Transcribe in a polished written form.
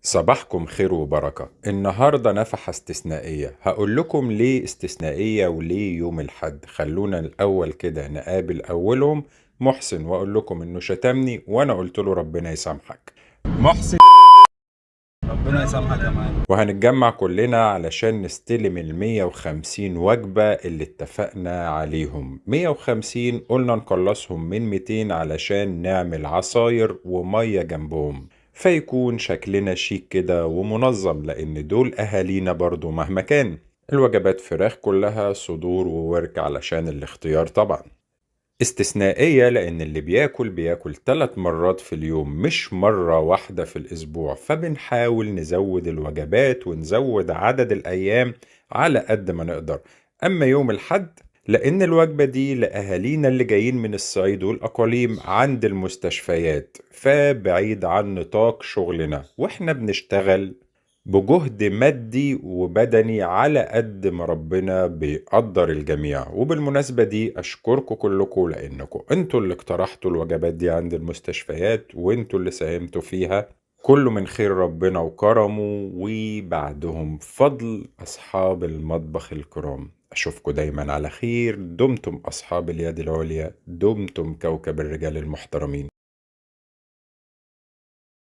صباحكم خير وبركة. النهاردة نفحة استثنائية، هقول لكم ليه استثنائية وليه يوم الحد. خلونا الأول كده نقابل أولهم محسن وأقول لكم إنه شتمني وأنا قلت له ربنا يسامحك محسن. ربنا يسامحك يا معلم. وهنتجمع كلنا علشان نستلم 150 وجبة اللي اتفقنا عليهم. 150 قلنا نخلصهم من 200 علشان نعمل عصاير ومية جنبهم، فيكون شكلنا شيك كده ومنظم، لأن دول أهالينا برضو مهما كان. الوجبات فراخ كلها صدور وورك علشان الاختيار طبعا. استثنائية لأن اللي بياكل 3 مرات في اليوم مش مرة واحدة في الأسبوع، فبنحاول نزود الوجبات ونزود عدد الأيام على قد ما نقدر. أما يوم الحد لأن الوجبة دي لأهالينا اللي جايين من الصعيد والأقاليم عند المستشفيات، فبعيد عن نطاق شغلنا، وإحنا بنشتغل بجهد مادي وبدني على قد ما ربنا بيقدر الجميع. وبالمناسبة دي أشكركم كلكم لأنكم أنتوا اللي اقترحتوا الوجبات دي عند المستشفيات وأنتوا اللي ساهمتوا فيها. كله من خير ربنا وكرمه، وبعدهم فضل أصحاب المطبخ الكرام. أشوفكم دايما على خير. دمتم أصحاب اليد العليا، دمتم كوكب الرجال المحترمين.